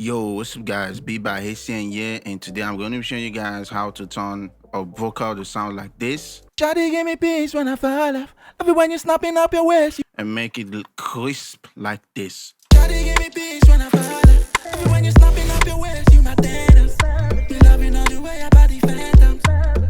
Yo, what's up guys? BeatsbyHcien here, and today I'm going to be showing you guys how to turn a vocal to sound like this. Shawty give me peace when I fall off. Love it when you're snapping up your waist. And make it look crisp like this. Shawty give me peace when I fall off. Love it when you're snapping up your waist. You my tennis. Me loving all the way your body phantoms.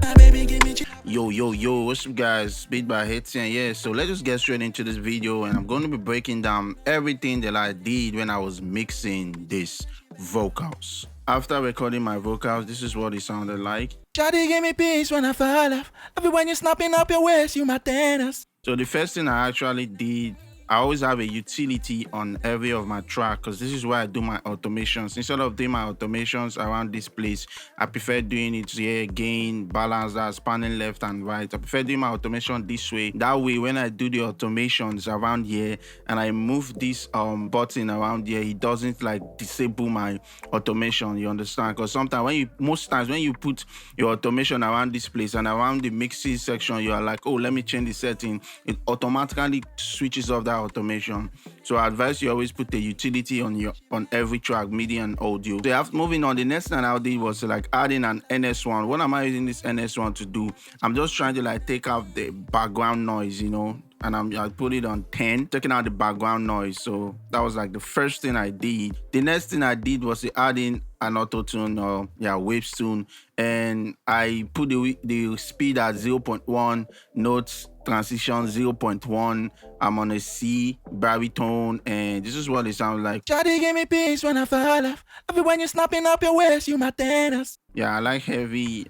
My baby give me. Yo, what's up guys? BeatsbyHcien here. So let's just get straight into this video, and I'm going to be breaking down everything that I did when I was mixing this vocals. After recording my vocals, this is what it sounded like. Shawty give me peace when I fall off. Love it when you're snapping up your waist. You my tennis. So the first thing I actually did, I always have a utility on every of my track because this is where I do my automations. Instead of doing my automations around this place, I prefer doing it here, gain, balance that, spanning left and right. I prefer doing my automation this way. That way, when I do the automations around here and I move this button around here, it doesn't like disable my automation, you understand? Because sometimes most times when you put your automation around this place and around the mixing section, you are like, oh, let me change the setting. It automatically switches off that automation. So I advise you always put the utility on every track, MIDI and audio. So moving on, the next thing I did was like adding an NS1. What am I using this NS1 to do? I'm just trying to like take out the background noise, you know, and I put it on 10, taking out the background noise. So that was like the first thing I did. The next thing I did was to add in an auto tune or waves tune, and I put the speed at 0.1, notes transition 0.1. I'm on a C baritone, and this is what it sounds like. Shawty give me peace when I fall off. Love it when you're snapping up your waist. You my tennis. Yeah, I like heavy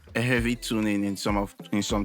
tuning in some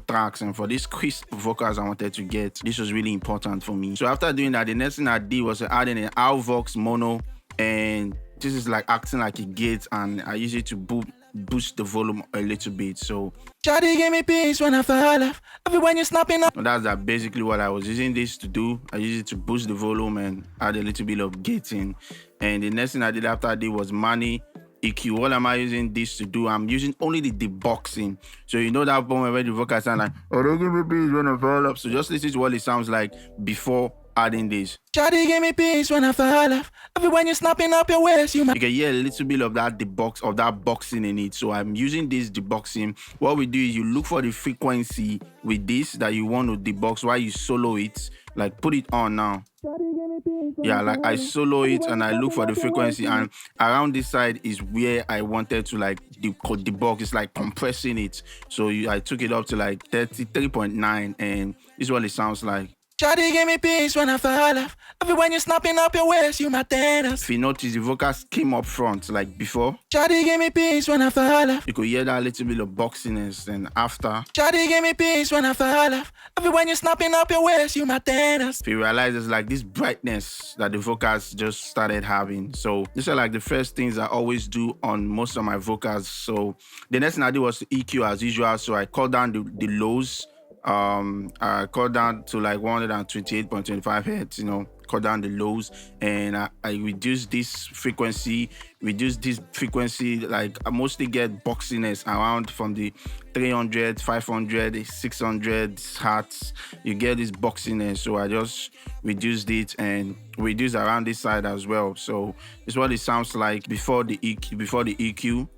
tracks, and for these crisp vocals I wanted to get, this was really important for me. So after doing that, the next thing I did was adding an Alvox mono, and this is like acting like a gate, and I use it to boost the volume a little bit. So Shawty give me peace when I fall off. Love it when you're snapping up. That's basically what I was using this to do. I used it to boost the volume and add a little bit of gating. And the next thing I did after I did was Mani EQ. What am I using this to do? I'm using only the deboxing. So you know that moment where the vocal sound like, oh, don't give me peace when I fall up. So just listen to what it sounds like before adding this. Shawty give me peace when I fall off. Love it when you're snapping up your waist. You can hear a little bit of that boxing in it. So I'm using this deboxing. What we do is you look for the frequency with this that you want to debox while you solo it. Like put it on now. Yeah, like I solo it and I look for the frequency, and around this side is where I wanted to like debox. It's like compressing it. So I took it up to like 33.9, and this is what it sounds like. Shawty give me peace when I fall off. Love it when you're snapping up your waist. You my tennis. If you notice, the vocals came up front like before. Shawty give me peace when I fall off. You could hear that little bit of boxiness, and after. Shawty give me peace when I fall off. Love it when you're snapping up your waist. You my tennis. If you realize it's like this brightness that the vocals just started having. So these are like the first things I always do on most of my vocals. So the next thing I did was to EQ as usual. So I cut down the lows. I cut down to like 128.25 hertz, you know, cut down the lows, and I reduced this frequency. Like I mostly get boxiness around from the 300, 500, 600 hertz. You get this boxiness, so I just reduced it and reduce around this side as well. So this is what it sounds like before the EQ.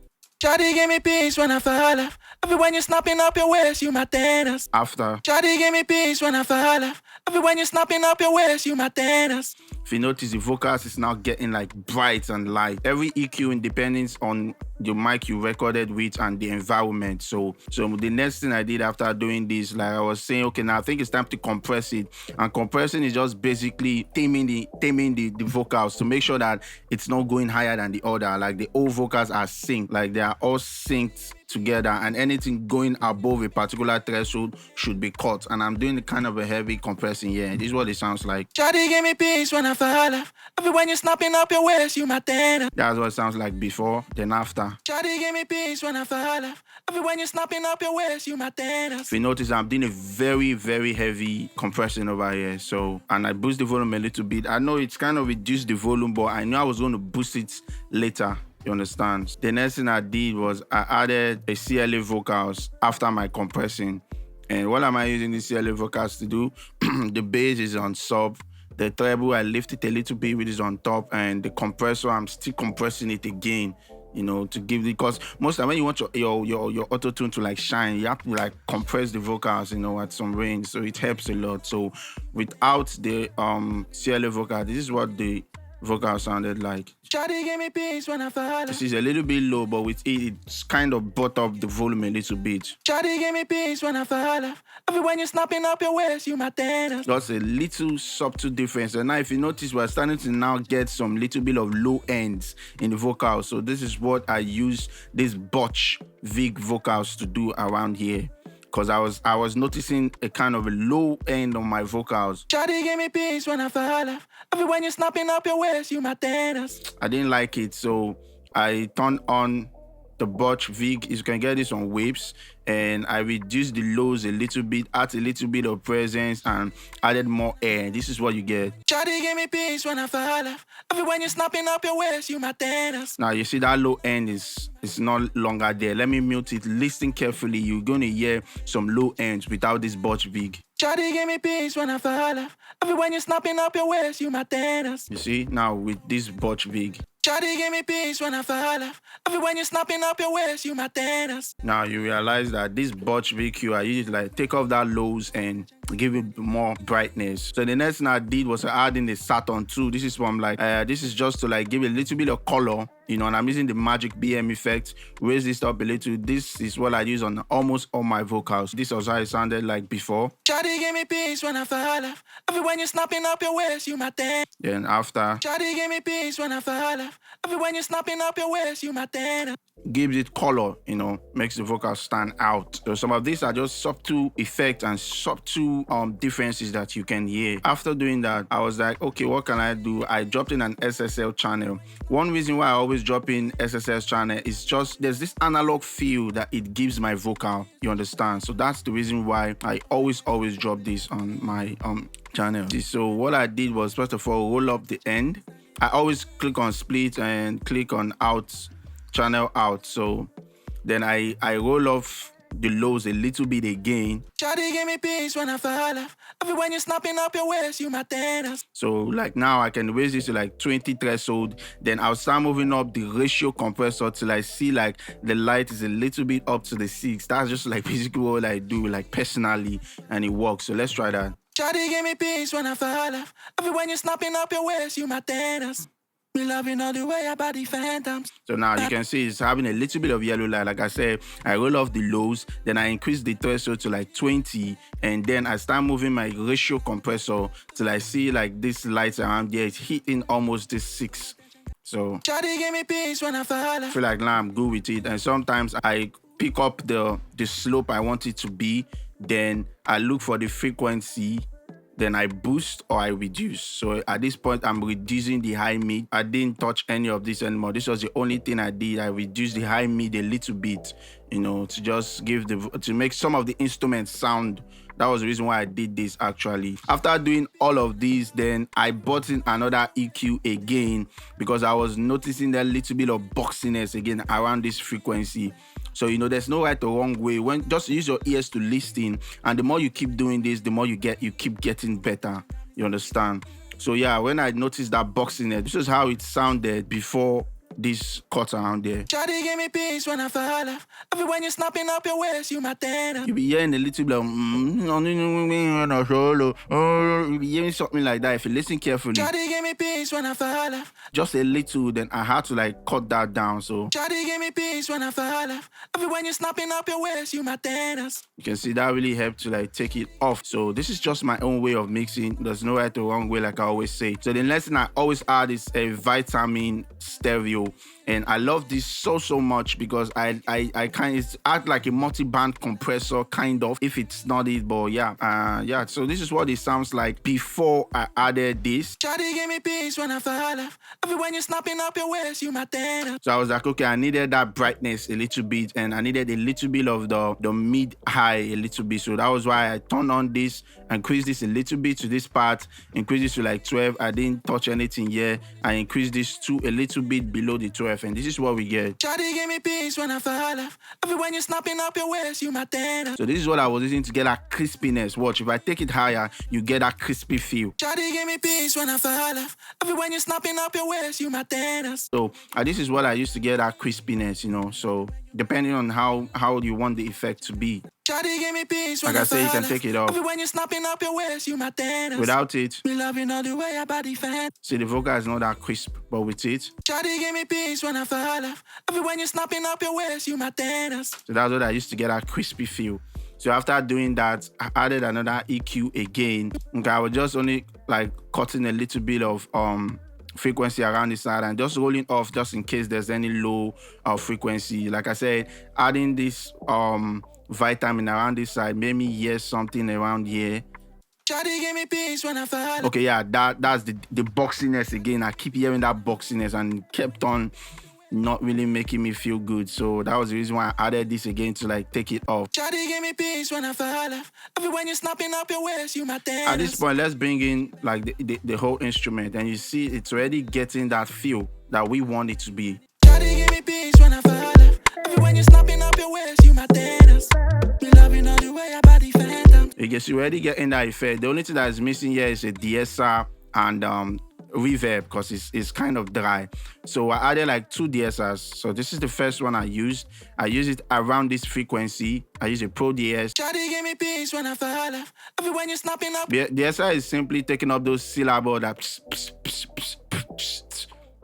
Shawty give me peace when I fall off. Love it when you're snapping up your waist. You my tennis. After. Shawty give me peace when I fall off. Love it when you're snapping up your waist. You my tennis. If you notice, the vocals is now getting like bright and light. Every EQ depends on the mic you recorded with and the environment. So the next thing I did after doing this, like I was saying, okay, now I think it's time to compress it. And compressing is just basically taming the vocals to make sure that it's not going higher than the other. Like the old vocals are synced, like they are all synced together, and anything going above a particular threshold should be cut. And I'm doing kind of a heavy compressing here, and this is what it sounds like. Shawty give me peace when I fall off. Love it when you're snapping up your waist. You my tennis. That's what it sounds like before, then after. Shawty give me peace when I fall off. Love it when you're snapping up your waist. You my tennis. If you notice, I'm doing a very, very heavy compressing over here. So, and I boost the volume a little bit. I know it's kind of reduced the volume, but I knew I was going to boost it later. You understand? The next thing I did was I added a CLA vocals after my compressing. And what am I using the CLA vocals to do? The bass is on sub, The treble, I lift it a little bit, which is on top, and the compressor, I'm still compressing it again, you know, to give the, because most of the time when you want your auto tune to like shine, you have to like compress the vocals, you know, at some range, so it helps a lot. So without the CLA vocal, this is what the vocal sounded like. Shawty give me peace when I fall. This is a little bit low, but with it, it's kind of brought up the volume a little bit. Shawty give me peace when I fall. Every when you're snapping up your waist, you my tennis. That's a little subtle difference. And now if you notice, we're starting to now get some little bit of low ends in the vocals. So this is what I use this botch Vig vocals to do around here. Because I was noticing a kind of a low end on my vocals. Shawty give me peace when I fall off. Every when you're snapping up your waist, you my tennis. I didn't like it, so I turned on the botch Vig. You can get this on Waves, and I reduced the lows a little bit, add a little bit of presence, and added more air. This is what you get. Shawty give me peace when I fall off. Every when you're snapping up your waist, you my tennis. Now you see that low end is not longer there. Let me mute it. Listen carefully. You're gonna hear some low ends without this botch Vig. Shawty give me peace when I fall off. Every when you're snapping up your waist, you my tennis. You see now with this botch Vig. Shawty give me peace when I fall off. Every when you're snapping up your waist, you my tennis. Now you realize that this botch VQ, I used to like take off that lows and give it more brightness. So the next thing I did was adding the Saturn 2. This is from like, this is just to like give it a little bit of color, you know, and I'm using the magic BM effect, raise this up a little. This is what I use on almost all my vocals. This was how it sounded like before. Shawty give me peace when I fall off. Every when you're snapping up your waist, you my tennis. Then after, Shawty give me peace when I fall off. Every when you're snapping up your waist, you my tennis. Gives it color, you know, makes the vocal stand out. So some of these are just subtle effects and subtle differences that you can hear. After doing that, I was like, okay, what can I do? I dropped in an SSL channel. One reason why I always drop in SSL channel is just there's this analog feel that it gives my vocal, you understand? So that's the reason why I always drop this on my channel. So what I did was, first of all, roll up the end. I always click on split and click on out, channel out. So then I roll off the lows a little bit again. Shawty give me peace when I fall off. Every when you're snapping up your waist, you my tennis. So like now I can raise this to like 20 threshold. Then I'll start moving up the ratio compressor till I see like the light is a little bit up to the 6. That's just like basically what I do like personally, and it works. So let's try that. Shawty give me peace when I fall off. Every when you're snapping up your waist, you my tennis. Me loving all the way your body phantoms. So now you can see it's having a little bit of yellow light. Like I said, I roll off the lows, then I increase the threshold to like 20, and then I start moving my ratio compressor till I see like this light around there. It's hitting almost this 6. So Shawty give me peace when I fall I off. feel like now I'm good with it. And sometimes I pick up the slope I want it to be, then I look for the frequency, then I boost or I reduce. So at this point, I'm reducing the high mid. I didn't touch any of this anymore. This was the only thing I did. I reduced the high mid a little bit, you know, to just to make some of the instruments sound. That was the reason why I did this actually. After doing all of these, then I bought in another EQ again because I was noticing that little bit of boxiness again around this frequency. So, you know, there's no right or wrong way. When just use your ears to listen, and the more you keep doing this, the more you keep getting better. You understand? So yeah, when I noticed that boxiness, this is how it sounded before this cut around there. Shawty give me peace when I fall off. Every when you're snapping up your waist, you my tennis. You be hearing a little bit of you be hearing something like that if you listen carefully. Shawty give me peace when I fall off. Just a little, then I had to like cut that down. So Shawty give me peace when I fall off. Every when you're snapping up your waist, you my tennis. you can see that really helped to like take it off. So this is just my own way of mixing. There's no right or wrong way, like I always say. So the next thing I always add is a vitamin stereo. And I love this so much because I kind of act like a multi-band compressor kind of, if it's not it, but yeah. So this is what it sounds like before I added this. Shawty give me peace when I fall off. Every when you're snapping up your waist, you my tennis. So I was like, okay, I needed that brightness a little bit, and I needed a little bit of the mid-high a little bit. So that was why I turned on this, increased this a little bit to this part, increased this to like 12. I didn't touch anything here. I increased this to a little bit below below the 12, and this is what we get. Shawty give me peace when I fall off. Every when you're snapping up your waist, you my tenor. So this is what I was using to get that crispiness. Watch, if I take it higher, you get that crispy feel. Shawty give me peace when I fall off. Every when you're snapping up your waist, you my tenor. So this is what I used to get that crispiness, you know. So depending on how you want the effect to be. Shawty give me peace when Like I say, you can take it off. Every when you're snapping up your waist, you my tenor. Without it, me loving all the way your body fan. See, the vocal is not that crisp, but with it, Shawty give me peace when I fall off. Every when you're snapping up your waist, you my tenor. So that's what I used to get that crispy feel. So after doing that, I added another EQ again. Okay, I was just only like cutting a little bit of frequency around the side and just rolling off just in case there's any low frequency. Like I said, adding this vitamin around this side made me hear something around here. Shawty give me peace when I fall. Okay, yeah, that's the boxiness again. I keep hearing that boxiness and it kept on not really making me feel good. So that was the reason why I added this again to like take it off. Shawty give me peace when I fall off. Every when you're snapping up your waist, you my tenor. At this point, let's bring in like the whole instrument, and you see it's already getting that feel that we want it to be. Shawty give me peace when I fall off. Every when you're snapping up your waist, you my tenor. Me loving all the way your body phantom. You guess you're already getting that effect. The only thing that is missing here is a de-esser and reverb because it's kind of dry. So I added like 2 de-essers. So this is the first one I used. I use it around this frequency. I use a Pro de-ess. Shawty give me peace when I fall off. Every when you're snapping up. De-esser is simply taking up those syllables that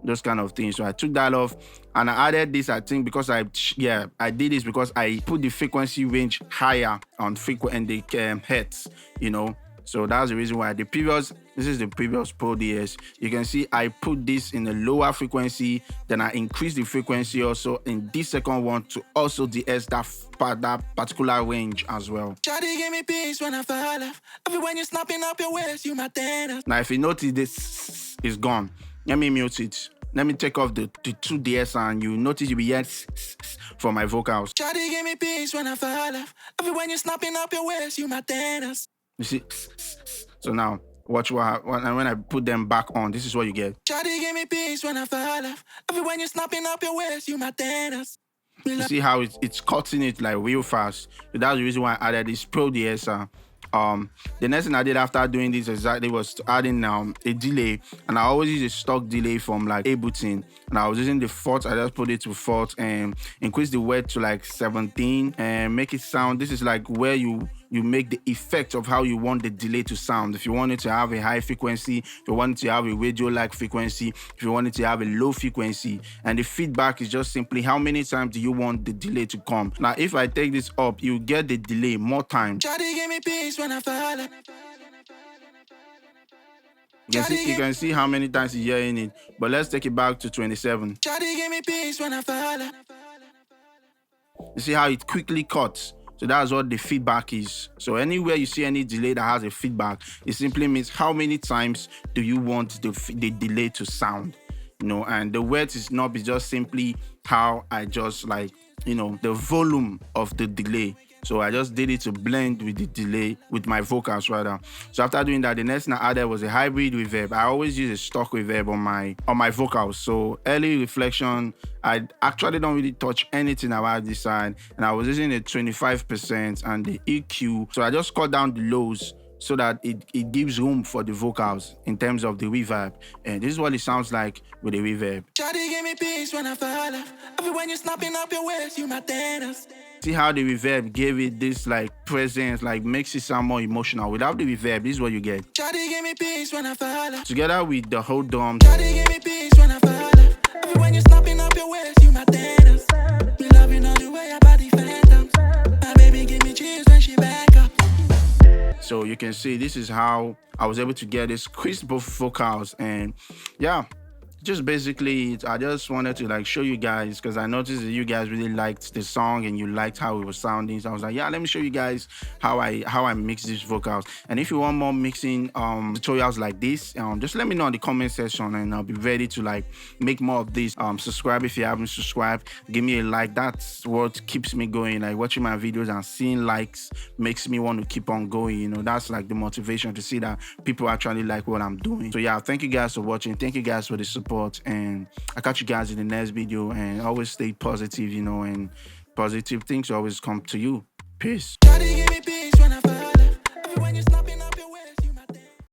those kind of things. So I took that off and I added this, I think, because I did this because I put the frequency range higher on the hertz, you know. So that's the reason why this is the previous Pro de-ess. You can see I put this in a lower frequency, then I increased the frequency also in this second one to also de-ess that particular range as well. Shawty give me peace when I fall off. Every when you're snapping up your waist, you my tenor. Now if you notice this is gone, let me mute it. Let me take off the 2 de-ess and you notice you be hearing from my vocals. Shawty give me peace when I fall off. Every when you're snapping up your waist, you my tenor. You see? So now, watch when I put them back on, this is what you get. Shawty give me peace when I fall off. Every when you're snapping up your waist, you my tenor. You see how it's cutting it like real fast. So that's the reason why I added this Pro de-esser. The next thing I did after doing this exactly was adding a delay, and I always use a stock delay from like Ableton, and I was using the 4th. I just put it to 4th and increase the width to like 17 and make it sound. This is like where you make the effect of how you want the delay to sound. If you want it to have a high frequency, if you want it to have a radio-like frequency, if you want it to have a low frequency, and the feedback is just simply how many times do you want the delay to come. Now, if I take this up, you get the delay more times. Shawty give me peace when I fall off. You can see how many times you're hearing it, but let's take it back to 27. Shawty give me peace when I fall off. You see how it quickly cuts. So that's what the feedback is. So anywhere you see any delay that has a feedback, it simply means how many times do you want the delay to sound, you know. And the width is not just simply how I just like, you know, the volume of the delay. So I just did it to blend with the delay, with my vocals rather. So after doing that, the next thing I added was a hybrid reverb. I always use a stock reverb on my vocals. So early reflection, I actually don't really touch anything about this side. And I was using a 25% and the EQ. So I just cut down the lows so that it gives room for the vocals in terms of the reverb. And this is what it sounds like with the reverb. Shawty give me peace when I fall off. Every when you're snapping up your waist, you my tenor. See how the reverb gave it this like presence, like makes it sound more emotional. Without the reverb, this is what you get. Shawty give me peace when I fall off. Together with the whole drum. Shawty give me peace when I fall off. Every when you're snapping up your waist, you my tenor. Me loving all the way your body phantom. My baby give me chills when she back up. So you can see this is how I was able to get this crisp vocals, and yeah. Just basically, I just wanted to like show you guys because I noticed that you guys really liked the song and you liked how it was sounding. So I was like, yeah, let me show you guys how I mix these vocals. And if you want more mixing tutorials like this, just let me know in the comment section and I'll be ready to like make more of this. Subscribe if you haven't subscribed. Give me a like. That's what keeps me going. Like watching my videos and seeing likes makes me want to keep on going. You know, that's like the motivation to see that people actually like what I'm doing. So yeah, thank you guys for watching. Thank you guys for the support. support, and I catch you guys in the next video. And always stay positive, and positive things always come to you. Peace. Shawty